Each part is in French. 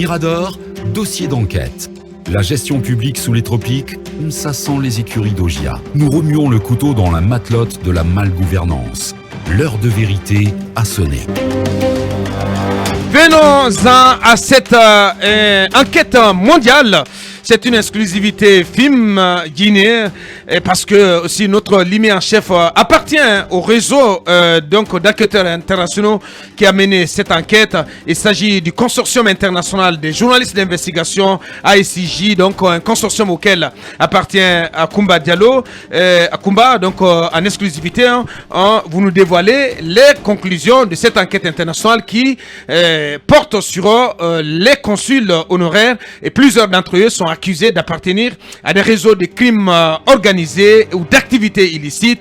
Mirador, dossier d'enquête. La gestion publique sous les tropiques, ça sent les écuries d'Augia. Nous remuons le couteau dans la matelote de la malgouvernance. L'heure de vérité a sonné. Venons-en à cette enquête mondiale. C'est une exclusivité film Guinée parce que aussi notre limier en chef appartient au réseau donc d'enquêteurs internationaux qui a mené cette enquête. Il s'agit du consortium international des journalistes d'investigation AICJ, donc un consortium auquel appartient Akumba Diallo. Akumba, donc en exclusivité, vous nous dévoilez les conclusions de cette enquête internationale qui porte sur les consuls honoraires et plusieurs d'entre eux sont accusés d'appartenir à des réseaux de crimes organisés ou d'activités illicites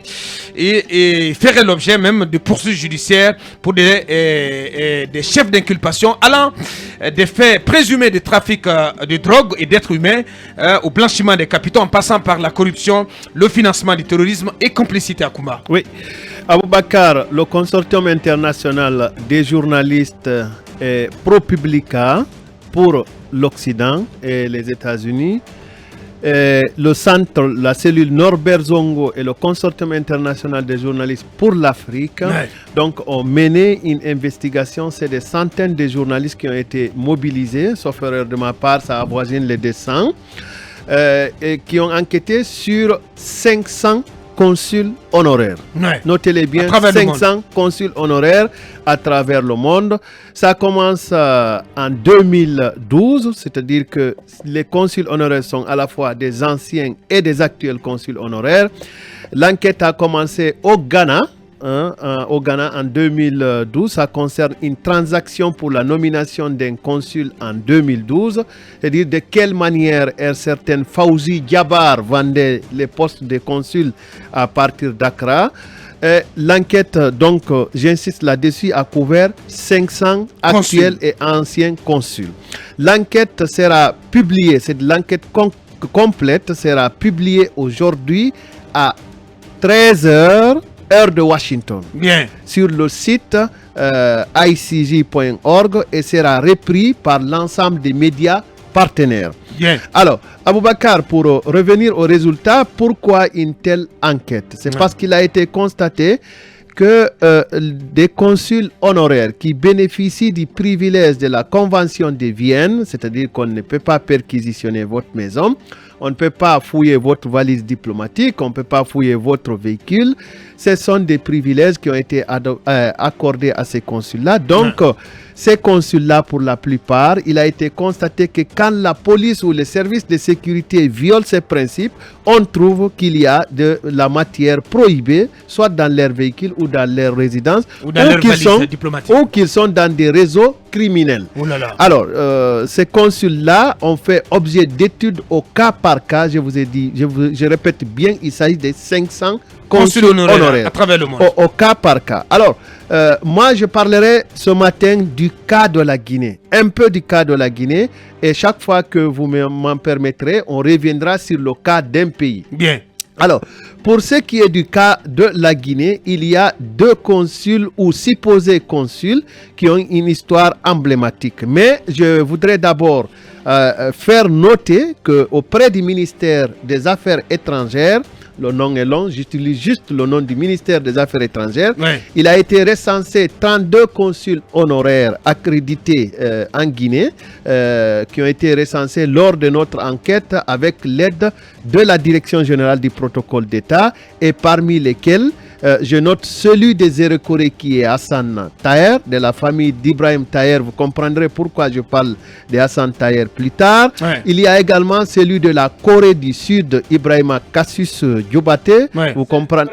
et feraient l'objet même de poursuites judiciaires pour des chefs d'inculpation allant des faits présumés de trafic de drogue et d'êtres humains au blanchiment des capitaux en passant par la corruption, le financement du terrorisme et complicité à Kumba. Oui, Aboubakar, le consortium international des journalistes pro-Publica pour l'Occident et les États-Unis, le centre, la cellule Norbert Zongo et le consortium international des journalistes pour l'Afrique, donc ont mené une investigation. C'est des centaines de journalistes qui ont été mobilisés, sauf erreur de ma part, ça avoisine les 200, et qui ont enquêté sur 500 consuls honoraires. Notez-les bien, 500 consuls honoraires à travers le monde. Ça commence en 2012, c'est-à-dire que les consuls honoraires sont à la fois des anciens et des actuels consuls honoraires. L'enquête a commencé au Ghana. Au Ghana en 2012, ça concerne une transaction pour la nomination d'un consul en 2012, c'est-à-dire de quelle manière un certain Fawzi Diabar vendait les postes de consul à partir d'Accra. L'enquête, donc, j'insiste là-dessus, a couvert 500 actuels et anciens consuls. L'enquête sera publiée, c'est de l'enquête complète, sera publiée aujourd'hui à 13h. Heure de Washington, sur le site icj.org et sera repris par l'ensemble des médias partenaires. Alors, Aboubakar, pour revenir au résultat, pourquoi une telle enquête? C'est parce qu'il a été constaté que des consuls honoraires qui bénéficient du privilège de la Convention de Vienne, c'est-à-dire qu'on ne peut pas perquisitionner votre maison, on ne peut pas fouiller votre valise diplomatique, on ne peut pas fouiller votre véhicule. Ce sont des privilèges qui ont été accordés à ces consuls-là. Donc, ces consuls-là, pour la plupart, il a été constaté que quand la police ou les services de sécurité violent ces principes, on trouve qu'il y a de la matière prohibée, soit dans leur véhicule ou dans leur résidence, ou qu'ils sont dans des réseaux criminels. Alors, ces consuls-là ont fait objet d'études au cas par cas. Je vous ai dit, je répète bien, il s'agit de 500 consuls honoraires à travers le monde. Au cas par cas. Alors, moi, je parlerai ce matin du cas de la Guinée. Un peu du cas de la Guinée. Et chaque fois que vous m'en permettrez, on reviendra sur le cas d'un pays. Bien. Alors, pour ce qui est du cas de la Guinée, il y a 2 consuls ou supposés consuls qui ont une histoire emblématique. Mais je voudrais d'abord faire noter qu'auprès du ministère des Affaires étrangères, le nom est long, j'utilise juste le nom du ministère des Affaires étrangères. Il a été recensé 32 consuls honoraires accrédités en Guinée qui ont été recensés lors de notre enquête avec l'aide de la Direction générale du protocole d'État et parmi lesquels je note celui des Erekoré qui est Hassan Taher, de la famille d'Ibrahim Taher. Vous comprendrez pourquoi je parle de Hassan Taher plus tard. Il y a également celui de la Corée du Sud, Ibrahima Cassius Diobaté. Vous comprenez.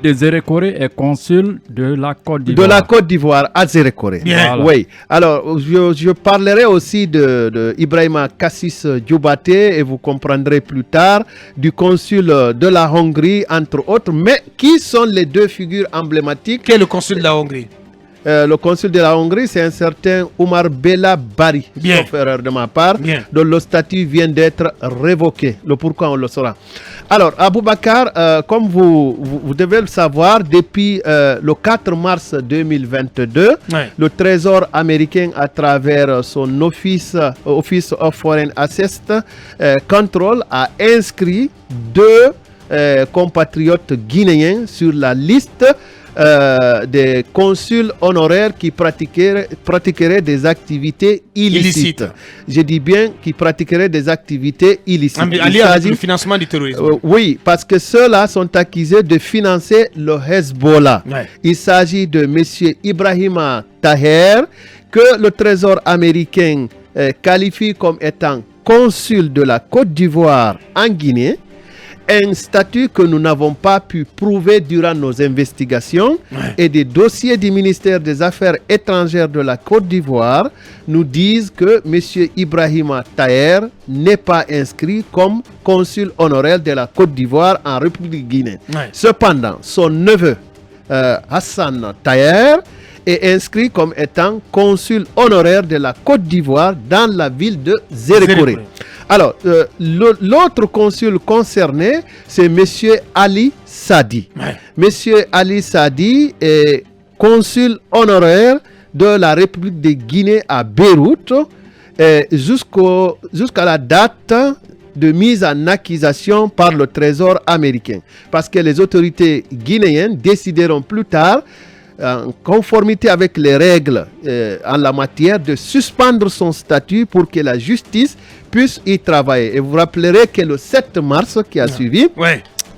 Des Erekoré est consul de la Côte d'Ivoire. De la Côte d'Ivoire à Erekoré. Voilà. Oui. Alors, je parlerai aussi de Ibrahima Cassius Diobaté et vous comprendrez plus tard du consul de la Hongrie, entre autres. Mais qui sont les 2 figures emblématiques? Qui est le consul de la Hongrie? Le consul de la Hongrie, c'est un certain Omar Bella Bari, sauf erreur de ma part, dont le statut vient d'être révoqué. Le pourquoi, on le saura. Alors, Aboubacar, comme vous devez le savoir, depuis le 4 mars 2022, le Trésor américain, à travers son Office of Foreign Assets Control, a inscrit 2 compatriotes guinéens sur la liste des consuls honoraires qui pratiqueraient des activités illicites. Je dis bien qui pratiqueraient des activités illicites. Alliés avec le financement du terrorisme. Oui, parce que ceux-là sont accusés de financer le Hezbollah. Il s'agit de M. Ibrahima Taher, que le Trésor américain qualifie comme étant consul de la Côte d'Ivoire en Guinée. Un statut que nous n'avons pas pu prouver durant nos investigations, et des dossiers du ministère des Affaires étrangères de la Côte d'Ivoire nous disent que M. Ibrahima Taher n'est pas inscrit comme consul honoraire de la Côte d'Ivoire en République guinéenne. Cependant, son neveu Hassan Taher est inscrit comme étant consul honoraire de la Côte d'Ivoire dans la ville de Zérékoré. Alors, l'autre consul concerné, c'est M. Ali Sadi. M. Ali Sadi est consul honoraire de la République de Guinée à Beyrouth jusqu'à la date de mise en accusation par le Trésor américain. Parce que les autorités guinéennes décideront plus tard, en conformité avec les règles en la matière, de suspendre son statut pour que la justice puisse y travailler. Et vous rappellerez que le 7 mars qui a suivi,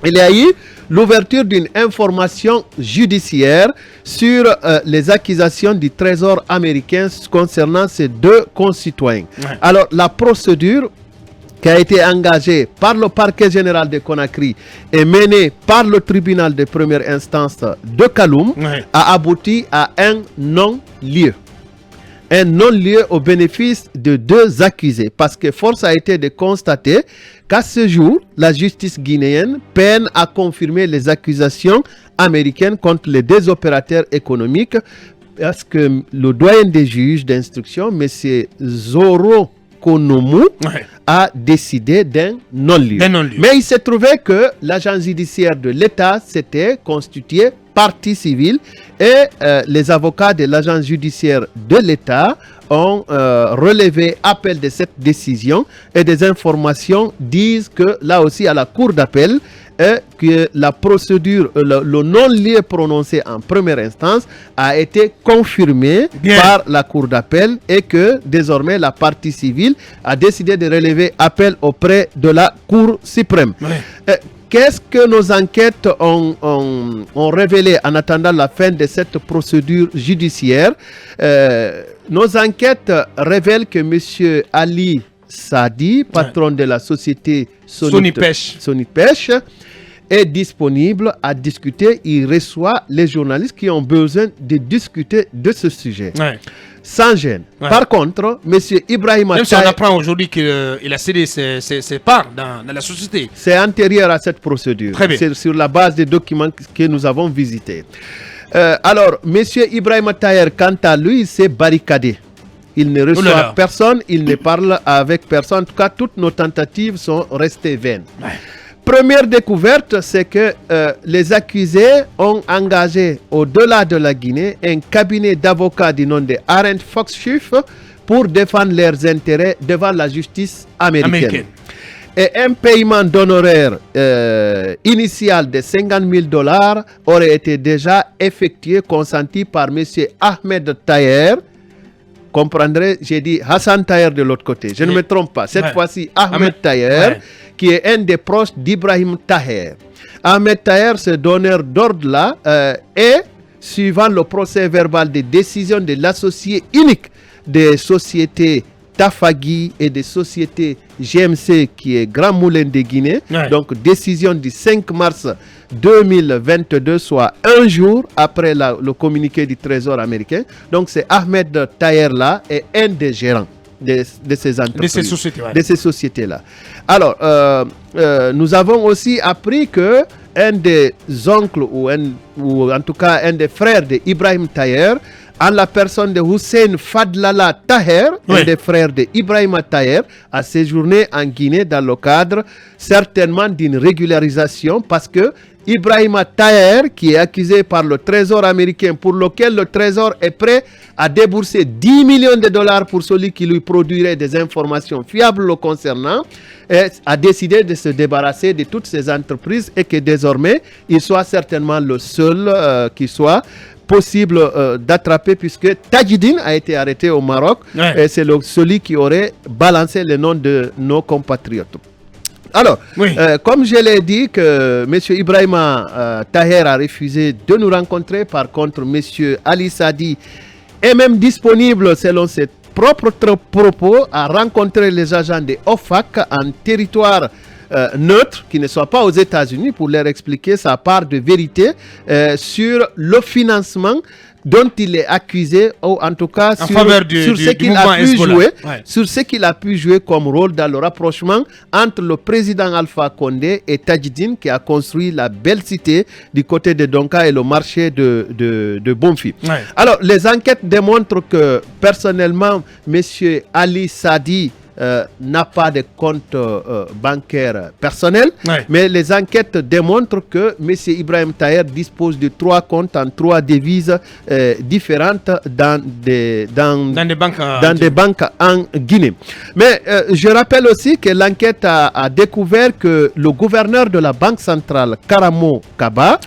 il y a eu l'ouverture d'une information judiciaire sur les accusations du Trésor américain concernant ces 2 concitoyens. Alors, la procédure qui a été engagée par le parquet général de Conakry et menée par le tribunal de première instance de Kaloum a abouti à un non-lieu. Un non-lieu au bénéfice de 2 accusés, parce que force a été de constater qu'à ce jour, la justice guinéenne peine à confirmer les accusations américaines contre les 2 opérateurs économiques, parce que le doyen des juges d'instruction, M. Zoro Konomu, a décidé d'un non-lieu. Mais il s'est trouvé que l'agent judiciaire de l'État s'était constitué partie civile et les avocats de l'agence judiciaire de l'État ont relevé appel de cette décision, et des informations disent que là aussi à la cour d'appel, que la procédure, le non-lieu prononcé en première instance a été confirmé par la cour d'appel, et que désormais la partie civile a décidé de relever appel auprès de la Cour suprême. Qu'est-ce que nos enquêtes ont révélé en attendant la fin de cette procédure judiciaire? Nos enquêtes révèlent que M. Ali Sadi, patron de la société Sonipêche, est disponible à discuter. Il reçoit les journalistes qui ont besoin de discuter de ce sujet. Sans gêne. Par contre, M. Ibrahima Taher... Même si on apprend aujourd'hui qu'il a cédé ses parts dans la société. C'est antérieur à cette procédure. C'est sur la base des documents que nous avons visités. Alors, M. Ibrahima Taher, quant à lui, s'est barricadé. Il ne reçoit personne, il ne parle avec personne. En tout cas, toutes nos tentatives sont restées vaines. Première découverte, c'est que les accusés ont engagé, au-delà de la Guinée, un cabinet d'avocats du nom de Arendt Fox Schiff pour défendre leurs intérêts devant la justice américaine. Et un paiement d'honoraires initial de $50,000 aurait été déjà effectué, consenti par M. Ahmed Taher. Comprendrez, j'ai dit Hassan Taher de l'autre côté. Je ne me trompe pas. Cette fois-ci, Ahmed Taher, qui est un des proches d'Ibrahim Taher. Ahmed Taher, ce donneur d'ordre-là, est, suivant le procès verbal des décisions de l'associé unique des sociétés Tafagui et des sociétés GMC, qui est Grand Moulin de Guinée. Donc, décision du 5 mars 2022, soit un jour après le communiqué du Trésor américain. Donc, c'est Ahmed Taher là et un des gérants de ces entreprises, de ces sociétés-là. Alors, nous avons aussi appris que un des oncles, ou en tout cas un des frères d'Ibrahim Taher, en la personne de Hussein Fadlala Taher, un des frères de Ibrahima Taher, a séjourné en Guinée dans le cadre certainement d'une régularisation parce que Ibrahima Taher, qui est accusé par le Trésor américain, pour lequel le Trésor est prêt à débourser 10 millions de dollars pour celui qui lui produirait des informations fiables le concernant, a décidé de se débarrasser de toutes ces entreprises et que désormais, il soit certainement le seul qui soit possible d'attraper, puisque Tajidine a été arrêté au Maroc et c'est celui qui aurait balancé le nom de nos compatriotes. Alors, comme je l'ai dit, que M. Ibrahima Taher a refusé de nous rencontrer. Par contre, M. Ali Sadi est même disponible, selon ses propres propos, à rencontrer les agents de OFAC en territoire neutre, qui ne soit pas aux États-Unis, pour leur expliquer sa part de vérité sur le financement dont il est accusé, ou en tout cas sur ce qu'il a pu jouer, sur ce qu'il a pu jouer comme rôle dans le rapprochement entre le président Alpha Condé et Tajidine, qui a construit la belle cité du côté de Donka et le marché de Bonfi. Alors, les enquêtes démontrent que personnellement, M. Ali Sadi n'a pas de compte bancaire personnel, mais les enquêtes démontrent que M. Ibrahim Taher dispose de 3 comptes en 3 devises différentes dans des banques en Guinée. Mais je rappelle aussi que l'enquête a découvert que le gouverneur de la Banque centrale, Karamo Kaba,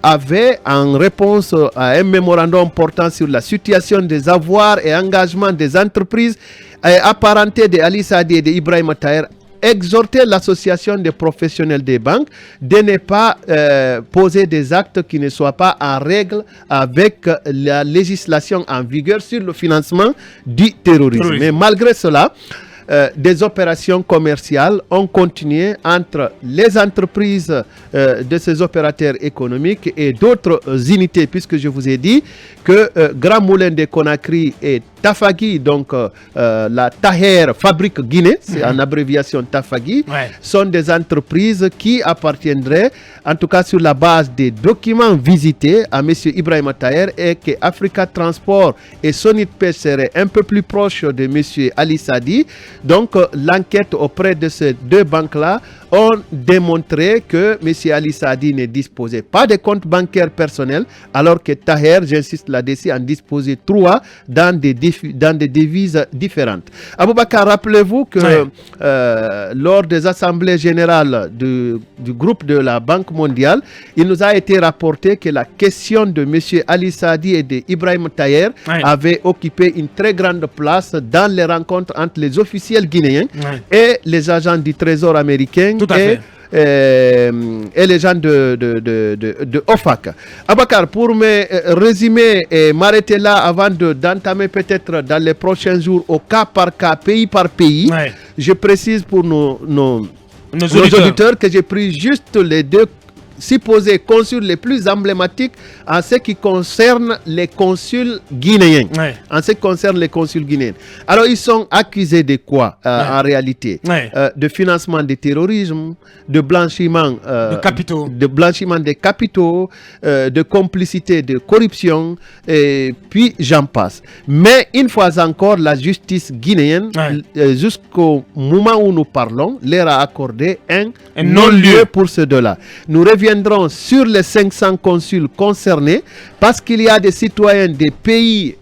avait, en réponse à un mémorandum portant sur la situation des avoirs et engagements des entreprises apparenté de Ali Sadi et de Ibrahima Taher, exhorter l'association des professionnels des banques de ne pas poser des actes qui ne soient pas en règle avec la législation en vigueur sur le financement du terrorisme. Mais malgré cela, des opérations commerciales ont continué entre les entreprises de ces opérateurs économiques et d'autres unités, puisque je vous ai dit que Grand Moulin de Conakry et Tafagi, donc la Taher Fabrique Guinée, c'est en abréviation Tafagi, sont des entreprises qui appartiendraient, en tout cas sur la base des documents visités, à M. Ibrahima Taher, et que Africa Transport et Sonitpes seraient un peu plus proches de M. Ali Sadi. Donc l'enquête auprès de ces 2 banques-là ont démontré que M. Ali Sadi ne disposait pas de compte bancaire personnel, alors que Taher, j'insiste là-dessus, en disposait 3 dans des devises différentes. Aboubakar, rappelez-vous que lors des assemblées générales du groupe de la Banque mondiale, il nous a été rapporté que la question de M. Ali Sadi et de Ibrahim Taher avait occupé une très grande place dans les rencontres entre les officiels guinéens et les agents du Trésor américain et les gens de OFAC. Abakar, pour me résumer et m'arrêter là avant d'entamer peut-être dans les prochains jours au cas par cas, pays par pays, je précise pour nos auditeurs que j'ai pris juste les 2 supposés consuls les plus emblématiques en ce qui concerne les consuls guinéens. En ce qui concerne les consuls guinéens. Alors, ils sont accusés de quoi en réalité? De financement du terrorisme, de blanchiment des capitaux, de complicité de corruption, et puis j'en passe. Mais une fois encore, la justice guinéenne, jusqu'au moment où nous parlons, leur a accordé un non-lieu pour ce 2-là. Nous reviendrons sur les 500 consuls concernés parce qu'il y a des citoyens des pays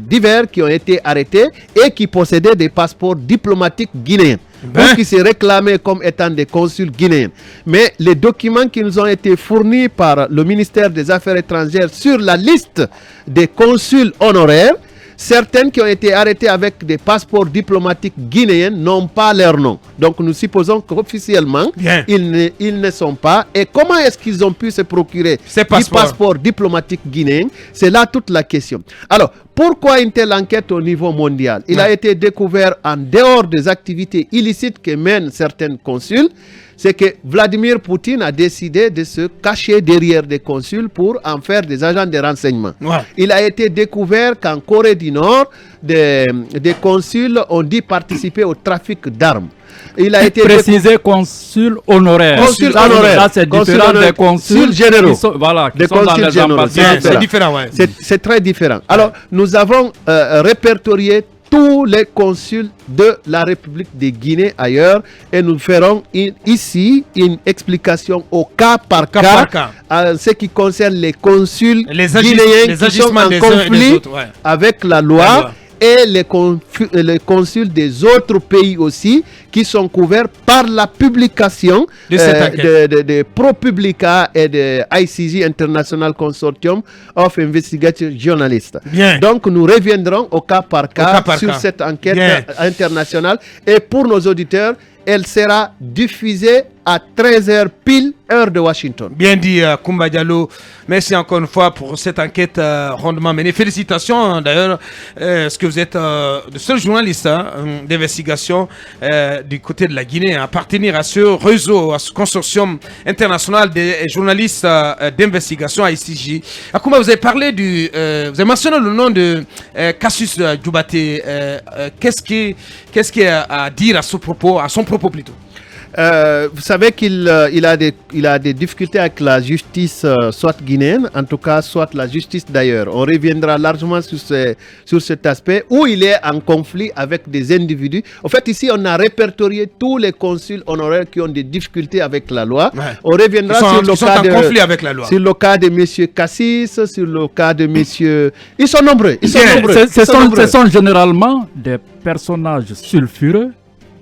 divers qui ont été arrêtés et qui possédaient des passeports diplomatiques guinéens. Ou qui se réclamaient comme étant des consuls guinéens. Mais les documents qui nous ont été fournis par le ministère des Affaires étrangères sur la liste des consuls honoraires, certaines qui ont été arrêtées avec des passeports diplomatiques guinéens n'ont pas leur nom. Donc nous supposons qu'officiellement, ils ne sont pas. Et comment est-ce qu'ils ont pu se procurer des passeports diplomatiques guinéens? C'est là toute la question. Alors, pourquoi une telle enquête au niveau mondial? Il a été découvert en dehors des activités illicites que mènent certains consuls. C'est que Vladimir Poutine a décidé de se cacher derrière des consuls pour en faire des agents de renseignement. Il a été découvert qu'en Corée du Nord, des consuls ont dit participer au trafic d'armes. Il a été précisé consul honoraire. Consul honoraire. Là, c'est différent des consuls généraux. Qui sont, voilà, qui des sont dans consuls les généraux. ambassades. C'est différent, ouais. C'est très différent. Alors, nous avons répertorié tous les consuls de la République de Guinée ailleurs et nous ferons ici une explication au cas par cas en ce qui concerne les consuls guinéens qui sont en conflit avec la loi. Et les consuls des autres pays aussi qui sont couverts par la publication de ProPublica et de ICJ International Consortium of Investigative Journalists. Bien. Donc nous reviendrons au cas par cas sur cette enquête internationale. Et pour nos auditeurs, elle sera diffusée à 13h pile, heure de Washington. Bien dit, Koumba Diallo. Merci encore une fois pour cette enquête rondement menée. Félicitations d'ailleurs, parce que vous êtes le seul journaliste d'investigation du côté de la Guinée à appartenir à ce réseau, à ce consortium international des journalistes d'investigation à ICJ. Koumba, vous avez parlé vous avez mentionné le nom de Cassius Djoubate. Qu'est-ce qu'il a à dire à son propos plutôt? Vous savez qu'il a des difficultés avec la justice, soit guinéenne, en tout cas, soit la justice d'ailleurs. On reviendra largement sur cet aspect où il est en conflit avec des individus. En fait, ici, on a répertorié tous les consuls honoraires qui ont des difficultés avec la loi. Ouais. On reviendra sur le cas de M. Cassis, sur le cas de M. Ils sont nombreux. Ce sont généralement des personnages sulfureux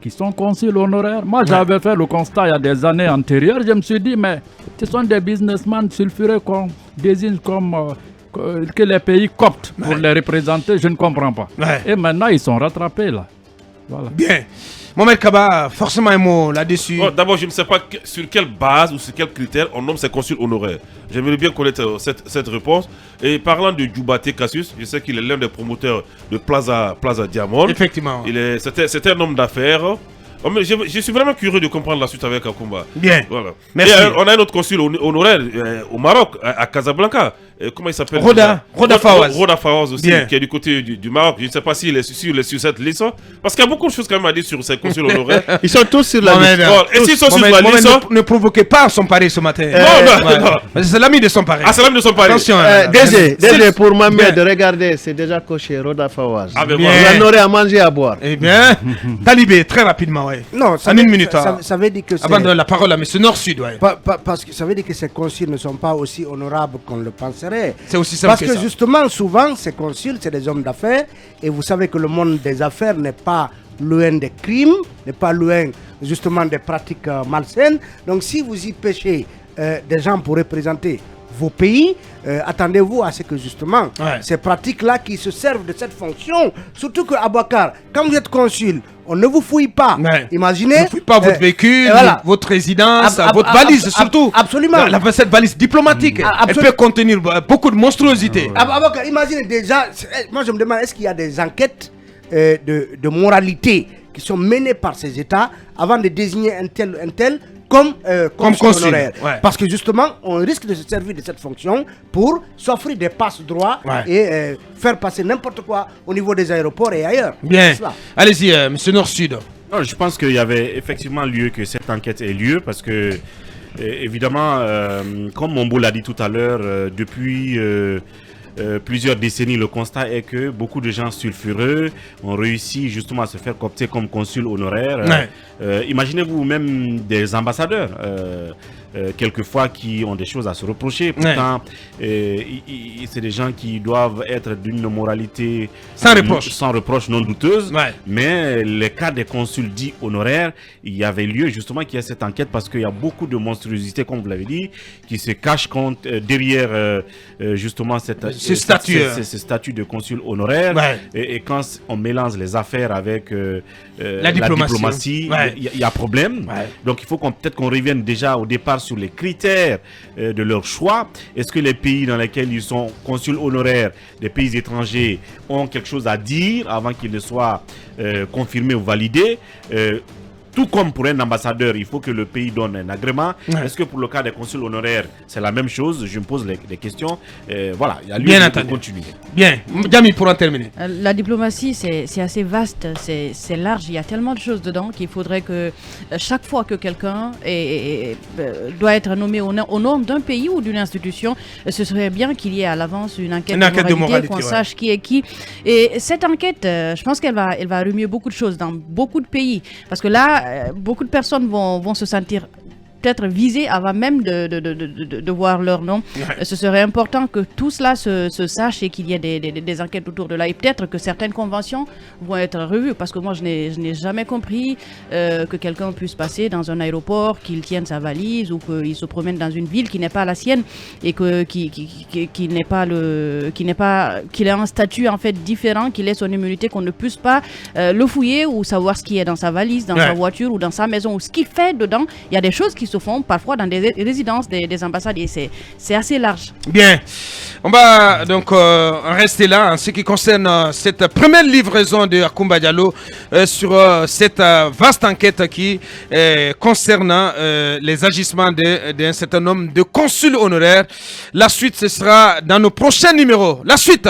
qui sont consuls honoraires. Moi, j'avais fait le constat il y a des années antérieures. Je me suis dit, mais ce sont des businessmen sulfureux qu'on désigne comme que les pays coptent pour les représenter. Je ne comprends pas. Et maintenant, ils sont rattrapés là. Voilà. Bien. Mohamed Kaba, forcément un mot là-dessus. Bon, d'abord, je ne sais pas sur quelle base ou sur quels critères on nomme ces consuls honoraires. J'aimerais bien connaître cette réponse. Et parlant de Djoubate Cassius, je sais qu'il est l'un des promoteurs de Plaza Diamond. Effectivement. C'est un homme d'affaires. Je suis vraiment curieux de comprendre la suite avec Akumba. Bien. Voilà. Merci. Et, on a un autre consul honoraire au Maroc, à Casablanca. Comment il s'appelle? Roda Fawaz. Roda Fawaz aussi, bien, qui est du côté du Maroc. Je ne sais pas s'il est sur cette liste. Parce qu'il y a beaucoup de choses quand même à dire sur ces consuls honoraires. Ils sont tous sur la liste. Et s'ils sont sur la liste... Ne provoquez pas son pari ce matin. Non. C'est l'ami de son pari. Ah, c'est l'ami de son pari. Attention. DG, pour Mohamed, regardez, c'est déjà coché Roda Fawaz. Ah, ben il en aurait à manger, à boire. Eh bien, Talibé, très rapidement, ouais. Non, en une minute. Ça veut dire que avant de donner la parole à M. Nord-Sud, ouais. Parce que ça veut dire que ces consuls ne sont pas aussi honorables qu'on le penserait. C'est aussi simple. Parce que justement, souvent, ces consuls, c'est des hommes d'affaires. Et vous savez que le monde des affaires n'est pas loin des crimes, n'est pas loin justement des pratiques malsaines. Donc si vous y pêchez des gens pour représenter vos pays, attendez-vous à ce que justement ces pratiques-là qui se servent de cette fonction, surtout que Abouakar, quand vous êtes consul, on ne vous fouille pas. Imaginez. On ne fouille pas votre véhicule, votre résidence, votre valise surtout. Absolument. Cette valise diplomatique, elle peut contenir beaucoup de monstruosités. Abouakar, imaginez déjà, moi je me demande, est-ce qu'il y a des enquêtes de moralité qui sont menées par ces États avant de désigner un tel comme consul honoraire. Parce que justement, on risque de se servir de cette fonction pour s'offrir des passe-droits et faire passer n'importe quoi au niveau des aéroports et ailleurs. Bien. Allez-y, M. Nord-Sud. Non, je pense qu'il y avait effectivement lieu que cette enquête ait lieu parce que, évidemment, comme Mombo l'a dit tout à l'heure, depuis... plusieurs décennies, le constat est que beaucoup de gens sulfureux ont réussi justement à se faire coopter comme consul honoraire. Imaginez-vous même des ambassadeurs quelquefois qui ont des choses à se reprocher. Pourtant, c'est des gens qui doivent être d'une moralité sans reproche non douteuse. Mais les cas des consuls dits honoraires, il y avait lieu justement qu'il y ait cette enquête parce qu'il y a beaucoup de monstruosités, comme vous l'avez dit, qui se cachent derrière justement ce statut de consul honoraire. Et quand on mélange les affaires avec la diplomatie, il y a problème. Donc il faut peut-être qu'on revienne déjà au départ sur les critères de leur choix. Est-ce que les pays dans lesquels ils sont consuls honoraires, des pays étrangers, ont quelque chose à dire avant qu'ils ne soient confirmés ou validés? Tout comme pour un ambassadeur, il faut que le pays donne un agrément. Est-ce que pour le cas des consuls honoraires, c'est la même chose? Je me pose les questions. Voilà, il y a lieu de continuer. Bien, Djami, pour en terminer. La diplomatie, c'est assez vaste, c'est large, il y a tellement de choses dedans qu'il faudrait que chaque fois que quelqu'un doit être nommé au nom d'un pays ou d'une institution, ce serait bien qu'il y ait à l'avance une enquête de moralité, qu'on sache qui est qui. Et cette enquête, je pense qu'elle va remuer beaucoup de choses dans beaucoup de pays. Parce que là, beaucoup de personnes vont se sentir peut-être visés avant même de voir leur nom. Ouais. Ce serait important que tout cela se sache et qu'il y ait des enquêtes autour de là. Et peut-être que certaines conventions vont être revues. Parce que moi, je n'ai jamais compris que quelqu'un puisse passer dans un aéroport, qu'il tienne sa valise ou qu'il se promène dans une ville qui n'est pas la sienne et qu'il ait un statut en fait différent, qu'il ait son immunité, qu'on ne puisse pas le fouiller ou savoir ce qui est dans sa valise, dans sa voiture ou dans sa maison ou ce qu'il fait dedans. Il y a des choses qui se font parfois dans des résidences des ambassades et c'est assez large. Bien, on va donc rester là en ce qui concerne cette première livraison de Akoumba Diallo sur cette vaste enquête qui concerne les agissements d'un certain nombre de consuls honoraires. La suite, ce sera dans nos prochains numéros. La suite.